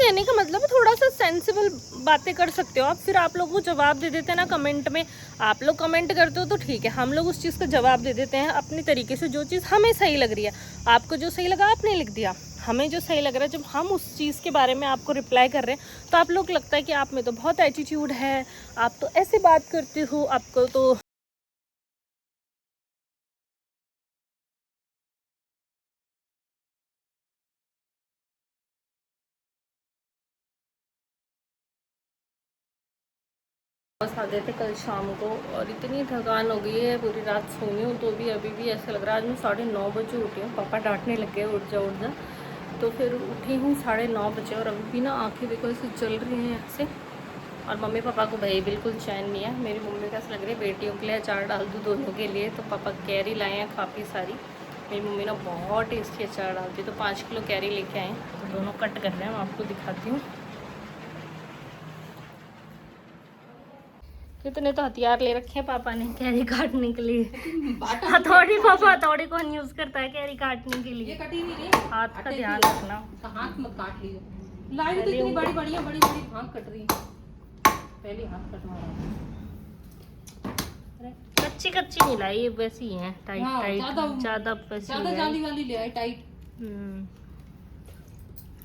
कहने का मतलब थोड़ा सा सेंसिबल बातें कर सकते हो आप, फिर आप लोग वो जवाब दे देते हैं ना कमेंट में। आप लोग कमेंट करते हो तो ठीक है, हम लोग उस चीज़ का जवाब दे देते हैं अपनी तरीके से, जो चीज़ हमें सही लग रही है। आपको जो सही लगा आपने लिख दिया, हमें जो सही लग रहा है, जब हम उस चीज़ के बारे में आपको रिप्लाई कर रहे हैं तो आप लोग लगता है कि आप में तो बहुत एटीट्यूड है, आप तो ऐसे बात करते हो, आपको तो बस आ गए थे कल शाम को और इतनी थकान हो गई है, पूरी रात सोई हूँ तो भी अभी भी ऐसा लग रहा है। आज मैं 9:30 बजे उठी हूँ, पापा डांटने लग गए उठ जा उठ जा, तो फिर उठी हूँ 9:30 बजे और अभी भी ना आँखें देखो ऐसे चल रही हैं ऐसे। और मम्मी पापा को भाई बिल्कुल चैन नहीं है। मेरी मम्मी को ऐसा लग रहा है बेटियों के लिए अचार डाल दूँ दोनों के लिए, तो पापा कैरी लाए हैं काफ़ी सारी। मेरी मम्मी ना बहुत टेस्टी अचार डालती है, तो 5 किलो कैरी लेके आए हैं, तो दोनों कट कर रहे हैं, मैं आपको दिखाती हूँ। कितने तो हथियार ले रखे हैं पापा ने कैरी काटने के लिए। हथौड़ी, पापा हथौड़ी कौन यूज करता है कैरी काटने के लिए? ये कटी नहीं रही, हाथ का ध्यान रखना, हाथ मत काट लियो। लाई तो इतनी बड़ी बड़ी है, बड़ी बड़ी हाथ कट रही, पहले हाथ कटवा रहा। कच्ची कच्ची नहीं लाई, वैसी है टाइट टाइट, ज्यादा ज्यादा जाली वाली ले आई टाइट।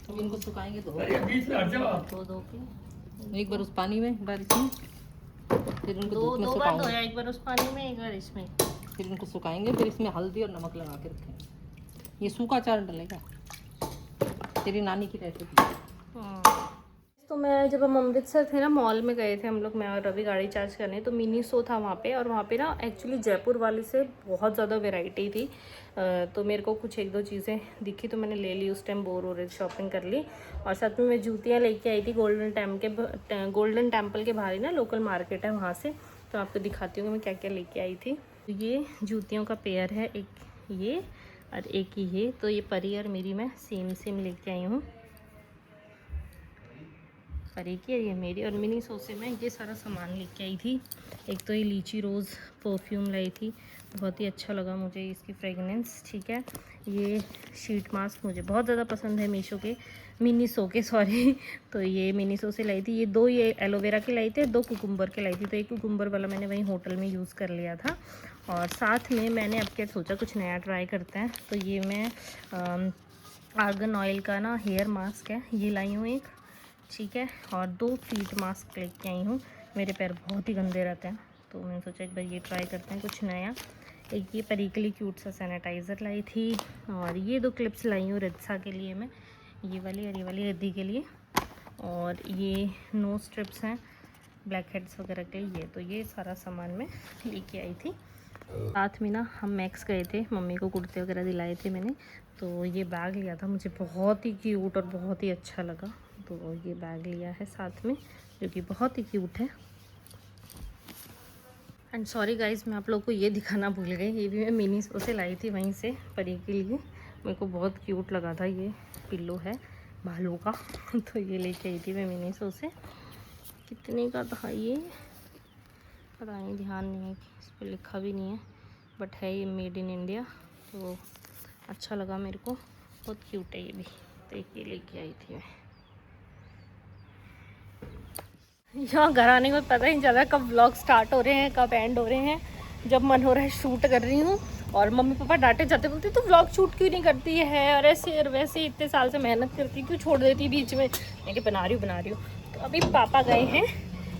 अब इनको सुखाएंगे तो बीच में हट जाओ आप। दो के एक बार उस पानी में डाल इसमें, फिर उनको धूप में दो बार सुखाएंगे। धोया, एक बार उस पानी में एक बार इसमें। फिर इनको सुखाएंगे, फिर इसमें हल्दी और नमक लगा के रखेंगे। ये सूखा अचार डलेगा, तेरी नानी की रेसिपी। तो मैं जब हम अमृतसर थे ना, मॉल में गए थे हम लोग, मैं और रवि गाड़ी चार्ज करने, तो मिनीसो था वहाँ पे। और वहाँ पे ना एक्चुअली जयपुर वाले से बहुत ज़्यादा वैरायटी थी, तो मेरे को कुछ एक दो चीज़ें दिखी तो मैंने ले ली। उस टाइम बोर हो रही थी, शॉपिंग कर ली। और साथ में मैं जूतियाँ लेके आई थी गोल्डन टेम्पल के बाहर ही ना लोकल मार्केट है वहाँ से, तो आपको दिखाती हूँ मैं क्या क्या लेके आई थी। ये जूतियों का पेयर है, एक ये और एक ये, तो ये परी और मेरी मैं सेम लेके आई हूँ। पर एक ये मेरी और मिनीसो से मैं ये सारा सामान लेके आई थी। एक तो ये लीची रोज़ परफ्यूम लाई थी, बहुत ही अच्छा लगा मुझे इसकी फ्रेगनेंस, ठीक है। ये शीट मास्क मुझे बहुत ज़्यादा पसंद है मिनीसो के सॉरी तो ये मिनीसो से लाई थी। ये दो ये एलोवेरा के लाई थे, 2 कुकुम्बर के लाई थी, तो एक कुकुम्बर वाला मैंने वहीं होटल में यूज़ कर लिया था। और साथ में मैंने अब क्या सोचा कुछ नया ट्राई करते हैं, तो ये मैं आर्गन ऑयल का ना हेयर मास्क है, ये लाई हूँ एक, ठीक है। और 2 फीट मास्क लेके आई हूँ, मेरे पैर बहुत ही गंदे रहते हैं, तो मैंने सोचा एक बार ये ट्राई करते हैं कुछ नया। एक ये परी के लिए क्यूट सा सैनिटाइज़र लाई थी, और ये 2 क्लिप्स लाई हूँ रित्सा के लिए मैं, ये वाली और ये वाली रिद्धि के लिए। और ये नो स्ट्रिप्स हैं ब्लैक हेड्स वगैरह के लिए, तो ये सारा सामान मैं लेके आई थी। साथ में ना हम मैक्स गए थे, मम्मी को कुर्ते वगैरह दिलाए थे मैंने, तो ये बैग लिया था, मुझे बहुत ही क्यूट और बहुत ही अच्छा लगा, तो ये बैग लिया है साथ में, जो कि बहुत ही क्यूट है। एंड सॉरी गाइस, मैं आप लोगों को ये दिखाना भूल गई, ये भी मैं मिनीसो से लाई थी वहीं से परी के लिए, मेरे को बहुत क्यूट लगा था। ये पिल्लो है भालू का तो ये लेके आई थी मैं मिनीसो से। कितने का था ये पता नहीं, ध्यान नहीं है, इस पर लिखा भी नहीं है, बट है ये मेड इन इंडिया, तो अच्छा लगा मेरे को, बहुत क्यूट है ये भी, तो एक ये लेके आई थी मैं। यहाँ घर आने के बाद पता ही नहीं चला कब व्लॉग स्टार्ट हो रहे हैं कब एंड हो रहे हैं, जब मन हो रहा है शूट कर रही हूँ। और मम्मी पापा डांटे जाते, बोलते तो व्लॉग शूट क्यों नहीं करती है, और ऐसे और वैसे इतने साल से मेहनत करती क्यों छोड़ देती बीच में। मैं बना रही हूँ। तो अभी पापा गए हैं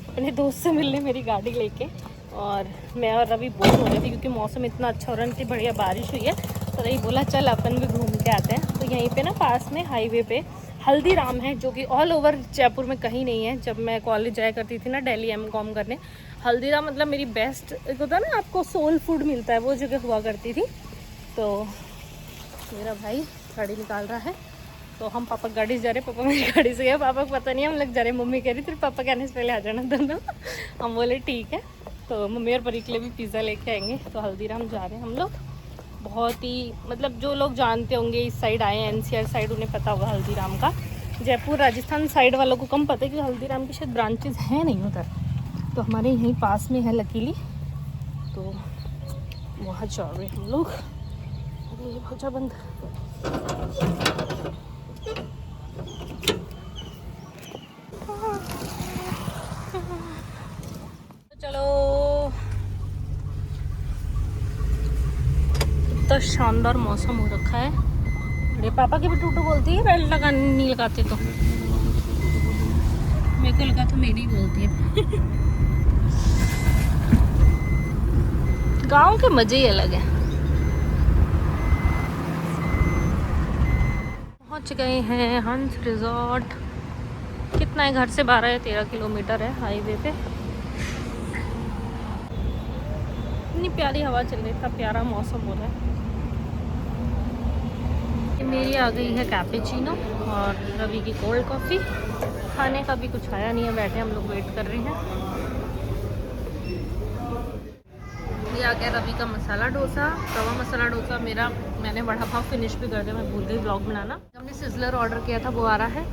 अपने दोस्त से मिलने मेरी गाड़ी लेके, और मैं और रवि बोर हो रहे थे क्योंकि मौसम इतना अच्छा हो रहा है, इतनी बढ़िया बारिश हुई है, तो रवि बोला चल अपन भी घूम के आते हैं। तो यहीं पे ना पास में हाईवे पे हल्दीराम है, जो कि ऑल ओवर जयपुर में कहीं नहीं है। जब मैं कॉलेज जाया करती थी ना दिल्ली एमकॉम करने, हल्दीराम मतलब मेरी बेस्ट, एक होता है ना आपको सोल फूड मिलता है, वो जगह हुआ करती थी। तो मेरा भाई गाड़ी निकाल रहा है, तो हम पापा गाड़ी से जा रहे, पापा मेरी गाड़ी से गए, पापा को पता नहीं हम लोग जा रहे, मम्मी कह रही फिर पापा कहने से पहले आ जाना दोनों हम बोले ठीक है। तो मम्मी और परी के लिए भी पिज़्ज़ा लेके आएंगे, तो हल्दीराम जा रहे हैं हम लोग। बहुत ही मतलब जो लोग जानते होंगे इस साइड आए हैं, एनसीआर साइड, उन्हें पता होगा हल्दीराम का। जयपुर राजस्थान साइड वालों को कम पता है कि हल्दीराम की शायद ब्रांचेस हैं नहीं उधर, तो हमारे यहीं पास में है लकीली, तो वहाँ जा रहे हम लोग। अरे भजा बंद। कितना शानदार मौसम हो रखा है। अरे पापा की भी टूटू बोलती है, बेल्ट लगा नहीं लगाते तो। मेरे को लगा तो मेरी बोलती है। गांव के मजे ही अलग है। पहुंच गए हैं हंस रिजॉर्ट। कितना है घर से? 12 या 13 किलोमीटर है हाईवे पे। इतनी प्यारी हवा चल रही है, इतना प्यारा मौसम हो रहा है। मेरी आ गई है कैपेचिनो और रवि की कोल्ड कॉफ़ी। खाने का भी कुछ आया नहीं है, बैठे हम लोग वेट कर रहे हैं। ये आ गया रवि का मसाला डोसा, रवा मसाला डोसा। मैंने वड़ा पाव फिनिश भी कर दिया, मैं भूल गई ब्लॉग बनाना। हमने सिजलर ऑर्डर किया था, वो आ रहा है।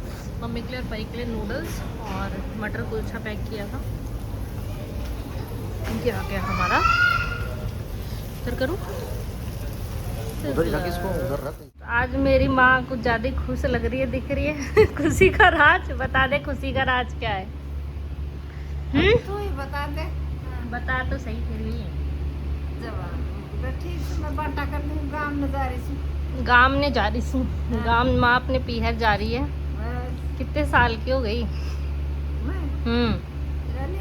मम्मी के लिए और भाई के लिए नूडल्स और मटर कुलचा पैक किया था। ये आ गया हमारा। इधर करूँ? आज मेरी माँ कुछ ज़्यादा खुश लग रही है, दिख रही है। खुशी का राज बता दे, खुशी का राज क्या है? तू ही बता दे। बता तो सही फिर भी। ठीक से मैं बाटा कर दूँ। गाँव में जा रही हूँ। गाँव में जा रही हूँ। गाँव माँ अपने पीहर जा रही है। बस कितने साल की हो गई? मैं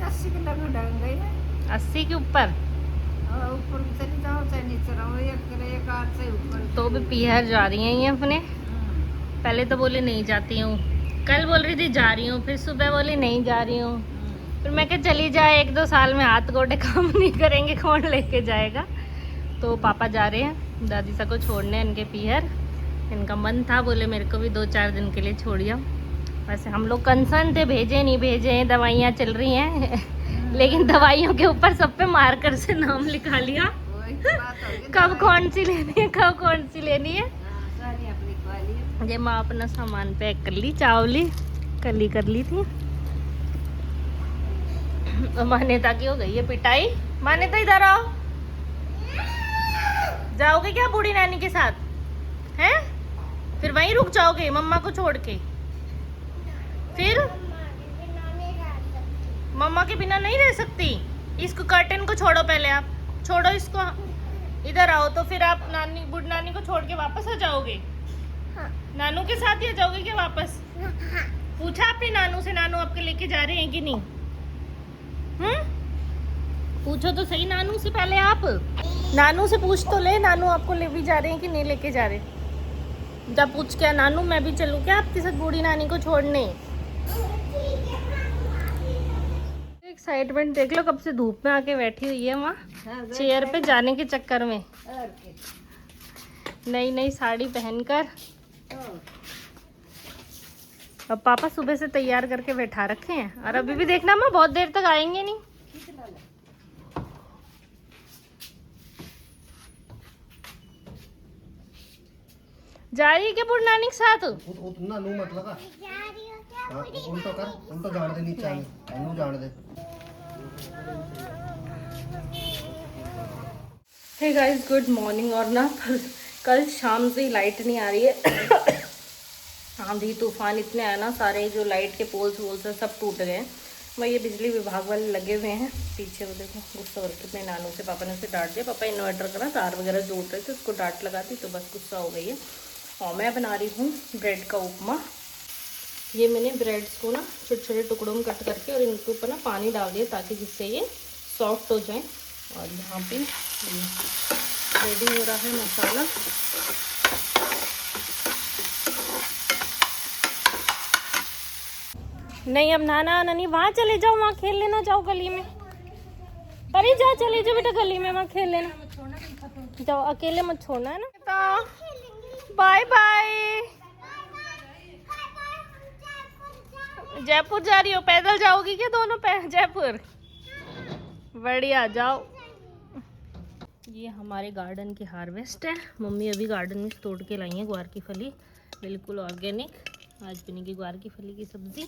80 के लगभग ढंग गई है। 80 के ऊपर? और ऊपर चली जाओ चाहे नीचे रहो, एक हाथ से ऊपर। तो भी पीहर जा रही हैं ये अपने। पहले तो बोले नहीं जाती हूँ, कल बोल रही थी जा रही हूँ, फिर सुबह बोली नहीं जा रही हूँ। फिर मैं क्या चली जाए, 1-2 साल में हाथ गोडे काम नहीं करेंगे, कौन लेके जाएगा। तो पापा जा रहे हैं दादी सा को छोड़ने इनके पीहर। इनका मन था, बोले मेरे को भी 2-4 दिन के लिए छोड़िए। वैसे हम लोग कंसर्न थे, भेजे नहीं भेजे, दवाइयाँ चल रही हैं। लेकिन दवाइयों के ऊपर सब पे मार्कर से नाम लिखा लिया। कब कौन सी लेनी है, कब कौन सी लेनी है। ये माँ अपना सामान पैक कर ली, चावली कल ही कर ली थी। मान्यता की हो गई है पिटाई। मान्यता इधर आओ। जाओगे क्या बूढ़ी नानी के साथ? हैं? फिर वहीं रुक जाओगे मम्मा को छोड़ के? फिर मम्मा के बिना नहीं रह सकती। इसको कर्टन को छोड़ो, पहले आप छोड़ो इसको। इधर आओ तो फिर आप बूढ़ी नानी को छोड़ के वापस आ जाओगे? नानू के साथ ही आ जाओगे क्या वापस? पूछा अपने नानू से, नानू आपके लेके जा रहे हैं कि नहीं? पूछो तो सही नानू से पहले। आप नानू से पूछ तो ले, नानू आपको ले भी जा रहे हैं कि नहीं लेके जा रहे। जब पूछ क्या नानू मैं भी चलूं क्या आपके साथ बूढ़ी नानी को छोड़ने? एक्साइटमेंट देख लो, कब से धूप में आके बैठी हुई है माँ चेयर पे जाने के चक्कर में। नई नई साड़ी पहनकर। अब पापा सुबह से तैयार करके बैठा रखे हैं और अभी भी देखना माँ बहुत देर तक आएंगे नहीं। जा रही है क्या बूढ़ी नानी के साथ? उतना नू मत लगा। उल्टो कर, उल्टो जान दे नीचे, नू जान दे। Hey guys good morning. और ना कल शाम से ही लाइट नहीं आ रही है। आंधी तूफान इतने आया ना, सारे जो लाइट के पोल्स वोल्स है सब टूट गए। वही ये बिजली विभाग वाले लगे हुए हैं पीछे। वो देखो गुस्सा हो रखे अपने नानू से। पापा ने उसे डांट दिया। पापा इन्वर्टर का ना तार वगैरह जोड़ रहे थे, उसको डांट लगा दी तो बस गुस्सा हो गई है। और मैं बना रही हूँ ब्रेड का उपमा। ये मैंने ब्रेड्स को ना छोटे छोटे टुकड़ों में कट करके और इनके ऊपर ना पानी डाल दिया ताकि जिससे ये सॉफ्ट हो जाए। और यहाँ पे रेडी हो रहा है मसाला। नहीं अब नाना आना नहीं, वहाँ चले जाओ, वहाँ खेल लेना, जाओ गली में। अरे जा चले जाओ बेटा गली में, वहाँ खेल लेना। जाओ, अकेले मत छोड़ना है ना। Bye bye. जयपुर जा रही हो? पैदल जाओगी क्या दोनों जयपुर? बढ़िया, जाओ। ये हमारे गार्डन की हार्वेस्ट है। मम्मी अभी गार्डन में तोड़ के लाई है ग्वार की फली, बिल्कुल ऑर्गेनिक। आज बनेगी ग्वार की फली की सब्जी।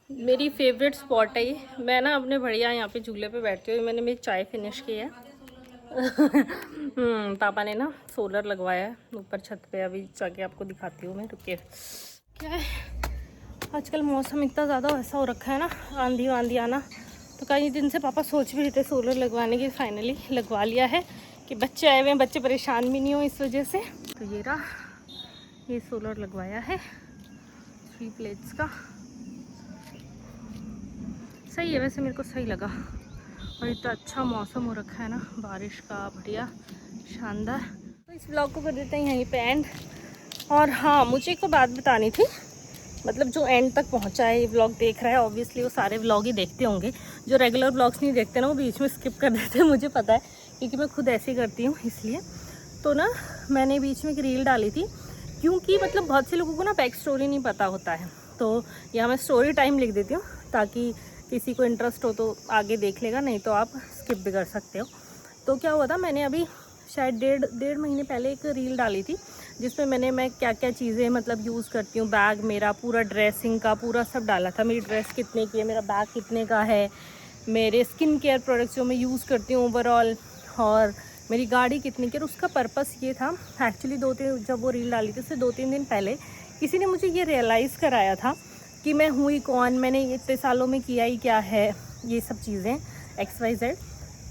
मेरी फेवरेट स्पॉट है ये। मैं ना अपने बढ़िया यहाँ पे चूल्हे पे बैठती हूँ। मैंने मेरी चाय फिनिश की है। पापा ने ना सोलर लगवाया है ऊपर छत पे। अभी जाके आपको दिखाती हूँ मैं, रुकिए। क्या है आजकल मौसम इतना ज़्यादा वैसा हो रखा है ना, आंधी वांधी आना। तो कई दिन से पापा सोच भी रहे थे सोलर लगवाने की, फाइनली लगवा लिया है कि बच्चे आए हुए हैं, बच्चे परेशान भी नहीं हो इस वजह से। तो ये रहा, ये सोलर लगवाया है 3 प्लेट्स का। सही है वैसे, मेरे को सही लगा। और इतना अच्छा मौसम हो रखा है ना, बारिश का, बढ़िया शानदार। तो इस व्लॉग को कर देते हैं यहीं पे एंड। और हाँ, मुझे एक बात बतानी थी, मतलब जो एंड तक पहुंचा है, ये व्लॉग देख रहा है, ऑब्वियसली वो सारे व्लॉग ही देखते होंगे। जो रेगुलर व्लॉग्स नहीं देखते ना, वो बीच में स्किप कर देते हैं, मुझे पता है, क्योंकि मैं खुद ऐसे ही करती हूँ इसलिए। तो ना मैंने बीच में एक रील डाली थी, क्योंकि मतलब बहुत से लोगों को ना बैक स्टोरी नहीं पता होता है। तो यहाँ मैं स्टोरी टाइम लिख देती हूँ, ताकि किसी को इंटरेस्ट हो तो आगे देख लेगा, नहीं तो आप स्किप भी कर सकते हो। तो क्या हुआ था, मैंने अभी शायद डेढ़ महीने पहले एक रील डाली थी, जिसमें मैं क्या क्या चीज़ें मतलब यूज़ करती हूँ। बैग मेरा पूरा ड्रेसिंग का पूरा सब डाला था, मेरी ड्रेस कितने की है, मेरा बैग कितने का है, मेरे स्किन केयर प्रोडक्ट्स जो मैं यूज़ करती हूँ ओवरऑल, और मेरी गाड़ी कितनी की। और उसका पर्पस ये था एक्चुअली, जब वो रील डाली थी उससे 2-3 दिन पहले किसी ने मुझे ये रियलाइज़ कराया था कि मैं हुई कौन, मैंने इतने सालों में किया ही क्या है, ये सब चीज़ें XYZ।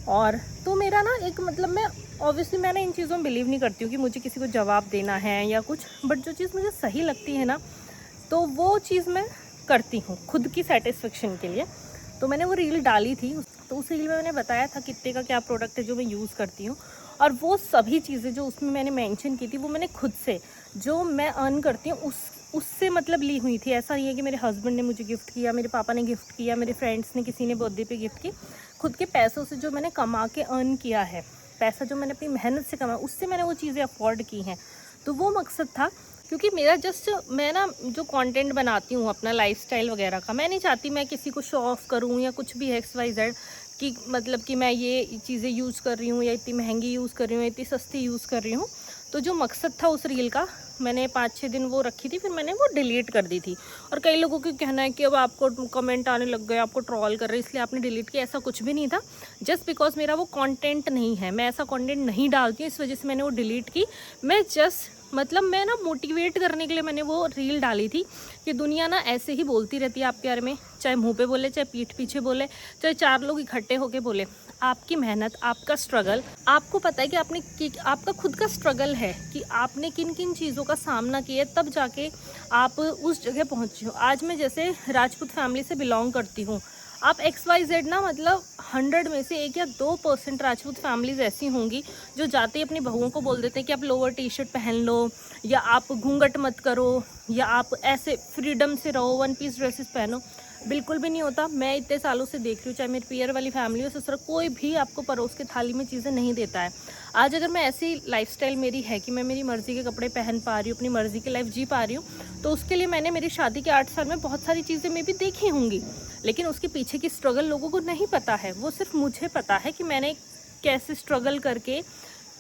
और तो मेरा ना एक मतलब, मैं ऑब्वियसली मैं ना इन चीज़ों में बिलीव नहीं करती हूँ कि मुझे किसी को जवाब देना है या कुछ, बट जो चीज़ मुझे सही लगती है ना, तो वो चीज़ मैं करती हूँ खुद की सेटिस्फेक्शन के लिए। तो मैंने वो रील डाली थी, तो उस रील में मैंने बताया था कितने का क्या प्रोडक्ट है जो मैं यूज़ करती हूँ। और वो सभी चीज़ें जो उसमें मैंने मेंशन की थी, वो मैंने खुद से, जो मैं अर्न करती हूँ उससे मतलब ली हुई थी। ऐसा नहीं है कि मेरे हस्बैंड ने मुझे गिफ्ट किया, मेरे पापा ने गिफ्ट किया, मेरे फ्रेंड्स ने, किसी ने बर्थडे पे गिफ्ट की। खुद के पैसों से जो मैंने कमा के अर्न किया है, पैसा जो मैंने अपनी मेहनत से कमाया, उससे मैंने वो चीज़ें अफोर्ड की हैं। तो वो मकसद था, क्योंकि मेरा मैं ना जो कंटेंट बनाती हूँ अपना लाइफस्टाइल वगैरह का, मैं नहीं चाहती मैं किसी को शो ऑफ करूँ या कुछ भी XYZ, कि मतलब कि मैं ये चीज़ें यूज़ कर रही हूँ या इतनी महंगी यूज़ कर रही हूँ, इतनी सस्ती यूज़ कर रही हूँ। तो जो मकसद था उस रील का, मैंने 5-6 दिन वो रखी थी, फिर मैंने वो डिलीट कर दी थी। और कई लोगों को कहना है कि अब आपको कमेंट आने लग गए, आपको ट्रोल कर रहे हैं इसलिए आपने डिलीट किया। ऐसा कुछ भी नहीं था, जस्ट बिकॉज मेरा वो कंटेंट नहीं है, मैं ऐसा कंटेंट नहीं डालती हूँ, इस वजह से मैंने वो डिलीट की। मैं जस्ट मतलब मैं ना मोटिवेट करने के लिए मैंने वो रील डाली थी कि दुनिया ना ऐसे ही बोलती रहती है आपके बारे में, चाहे मुँह पे बोले, चाहे पीठ पीछे बोले, चाहे 4 लोग इकट्ठे होके बोले। आपकी मेहनत, आपका स्ट्रगल, आपको पता है कि आपका खुद का स्ट्रगल है कि आपने किन किन चीज़ों का सामना किया, तब जाके आप उस जगह पहुँचे हो। आज मैं जैसे राजपूत फैमिली से बिलोंग करती हूँ, आप XYZ ना मतलब 100 में से 1 या 2% राजपूत फैमिलीज़ ऐसी होंगी जो जाते ही अपनी बहुओं को बोल देते हैं कि आप लोअर टी-शर्ट पहन लो, या आप घूंघट मत करो, या आप ऐसे फ्रीडम से रहो, 1 पीस ड्रेसेस पहनो। बिल्कुल भी नहीं होता। मैं इतने सालों से देख रही हूँ, चाहे मेरी पियर वाली फैमिली हो, ससुर, कोई भी आपको परोस के थाली में चीज़ें नहीं देता है। आज अगर मैं ऐसी लाइफस्टाइल मेरी है कि मैं मेरी मर्ज़ी के कपड़े पहन पा रही हूँ, अपनी मर्ज़ी की लाइफ जी पा रही हूँ, तो उसके लिए मैंने मेरी शादी के 8 साल में बहुत सारी चीज़ें मैं भी देखी होंगी, लेकिन उसके पीछे की स्ट्रगल लोगों को नहीं पता है। वो सिर्फ मुझे पता है कि मैंने कैसे स्ट्रगल करके,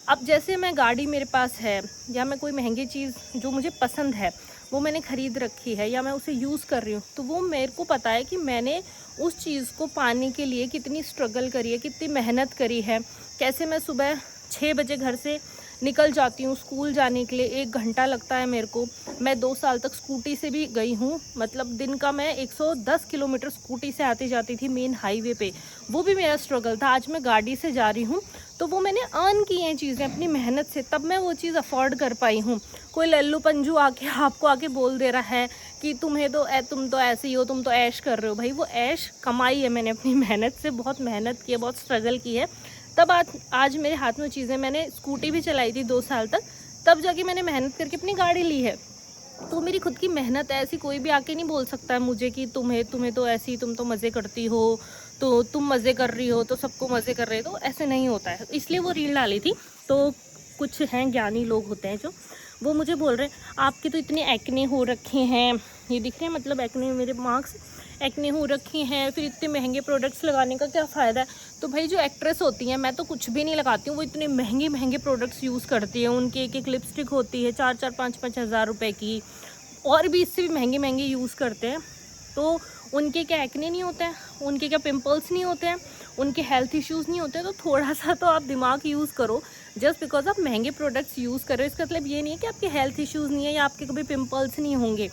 अब जैसे मैं गाड़ी मेरे पास है, या मैं कोई महंगी चीज़ जो मुझे पसंद है वो मैंने ख़रीद रखी है, या मैं उसे यूज़ कर रही हूँ, तो वो मेरे को पता है कि मैंने उस चीज़ को पाने के लिए कितनी स्ट्रगल करी है, कितनी मेहनत करी है। कैसे मैं सुबह 6 बजे घर से निकल जाती हूँ स्कूल जाने के लिए, 1 घंटा लगता है मेरे को। मैं 2 साल तक स्कूटी से भी गई हूँ, मतलब दिन का मैं 110 किलोमीटर स्कूटी से आती जाती थी मेन हाईवे पे, वो भी मेरा स्ट्रगल था। आज मैं गाड़ी से जा रही हूँ, तो वो मैंने अर्न की हैं चीज़ें अपनी मेहनत से, तब मैं वो चीज़ अफोर्ड कर पाई हूँ। कोई लल्लू पंजू आपको आके बोल दे रहा है कि तुम तो ऐसे ही हो, तुम तो ऐश कर रहे हो। भाई वो ऐश कमाई है मैंने अपनी मेहनत से, बहुत मेहनत की है, बहुत स्ट्रगल की है, तब आज मेरे हाथ में चीज़ें। मैंने स्कूटी भी चलाई थी 2 साल तक, तब जाके मैंने मेहनत करके अपनी गाड़ी ली है। तो मेरी खुद की मेहनत है, ऐसी कोई भी आके नहीं बोल सकता है मुझे कि तुम्हें तो ऐसी, तुम तो मज़े करती हो, तो तुम मज़े कर रही हो तो सबको मज़े कर रहे हो, तो ऐसे नहीं होता है। इसलिए वो रील डाली थी। तो कुछ हैं ज्ञानी लोग होते हैं जो वो मुझे बोल रहे हैं आपके तो इतने एक्ने हो रखे हैं, ये दिख रहे हैं, मतलब एक्ने, मेरे मार्क्स एक्ने हो रखी हैं, फिर इतने महंगे प्रोडक्ट्स लगाने का क्या फ़ायदा है। तो भाई जो एक्ट्रेस होती हैं, मैं तो कुछ भी नहीं लगाती हूँ, वो इतने महंगे प्रोडक्ट्स यूज़ करती हैं। उनकी एक लिपस्टिक होती है 4-4, 5-5 हज़ार रुपये की, और भी इससे भी महंगे यूज़ करते हैं। तो उनके क्या एक्ने नहीं होते हैं, उनके क्या पिंपल्स नहीं होते हैं, उनके हेल्थ इश्यूज़ नहीं होते हैं। तो थोड़ा सा तो आप दिमाग यूज़ करो। जस्ट बिकॉज आप महंगे प्रोडक्ट्स यूज़ कर रहे हो, इसका मतलब ये नहीं है कि आपके हेल्थ इश्यूज़ नहीं है या आपके कभी पिंपल्स नहीं होंगे।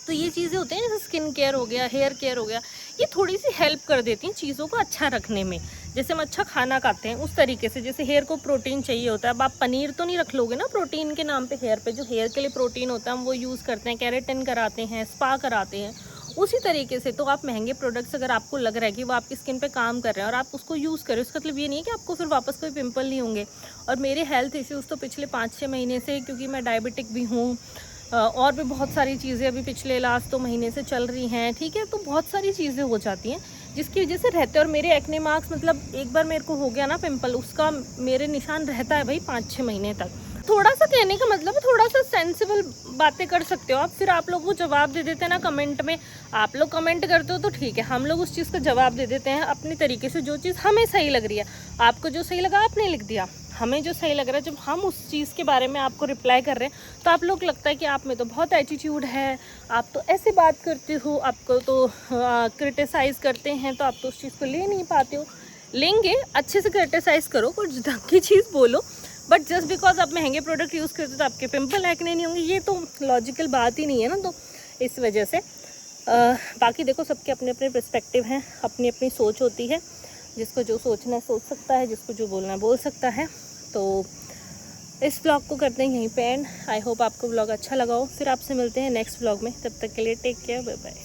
तो ये चीज़ें होती हैं, जैसे स्किन केयर हो गया, हेयर केयर हो गया, ये थोड़ी सी हेल्प कर देती हैं चीज़ों को अच्छा रखने में। जैसे हम अच्छा खाना खाते हैं उस तरीके से, जैसे हेयर को प्रोटीन चाहिए होता है। अब आप पनीर तो नहीं रख लोगे ना प्रोटीन के नाम पे हेयर पे, जो हेयर के लिए प्रोटीन होता है हम वो यूज़ करते हैं, केराटिन कराते हैं, स्पा कराते हैं। उसी तरीके से तो आप महंगे प्रोडक्ट्स अगर आपको लग रहा है कि वो आपकी स्किन पे काम कर रहे हैं और आप उसको यूज़ करें, उसका मतलब ये नहीं है कि आपको फिर वापस कोई पिंपल नहीं होंगे। और मेरे हेल्थ इश्यूज़ तो पिछले 5-6 महीने से, क्योंकि मैं डायबिटिक भी हूँ और भी बहुत सारी चीज़ें अभी पिछले लास्ट 2 महीने से चल रही हैं, ठीक है। तो बहुत सारी चीज़ें हो जाती हैं जिसकी वजह से रहते हैं। और मेरे एक्ने मार्क्स, मतलब एक बार मेरे को हो गया ना पिंपल, उसका मेरे निशान रहता है भाई 5-6 महीने तक। थोड़ा सा कहने का मतलब है, थोड़ा सा सेंसिबल बातें कर सकते हो आप। फिर आप लोग वो जवाब दे देते हैं ना कमेंट में, आप लोग कमेंट करते हो तो ठीक है, हम लोग उस चीज़ का जवाब दे देते हैं अपनी तरीके से, जो चीज़ हमें सही लग रही है। आपको जो सही लगा आपने लिख दिया, हमें जो सही लग रहा है, जब हम उस चीज़ के बारे में आपको रिप्लाई कर रहे हैं तो आप लोग लगता है कि आप में तो बहुत एटीट्यूड है, आप तो ऐसे बात करते हो, आपको तो क्रिटिसाइज़ करते हैं तो आप तो उस चीज़ को ले नहीं पाते हो। लेंगे, अच्छे से क्रिटिसाइज़ करो, कुछ ढंग की चीज़ बोलो, बट जस्ट बिकॉज आप महंगे प्रोडक्ट यूज़ करते हो तो आपके पिंपल एक्ने नहीं होंगे, ये तो लॉजिकल बात ही नहीं है ना। तो इस वजह से बाकी देखो, सबके अपने अपने पर्सपेक्टिव हैं, अपनी अपनी सोच होती है, जिसको जो सोचना है सोच सकता है, जिसको जो बोलना है बोल सकता है। तो इस व्लॉग को करते हैं यहीं पे एंड। आई होप आपको व्लॉग अच्छा लगा हो। फिर आपसे मिलते हैं नेक्स्ट व्लॉग में, तब तक के लिए टेक केयर, बाय बाय।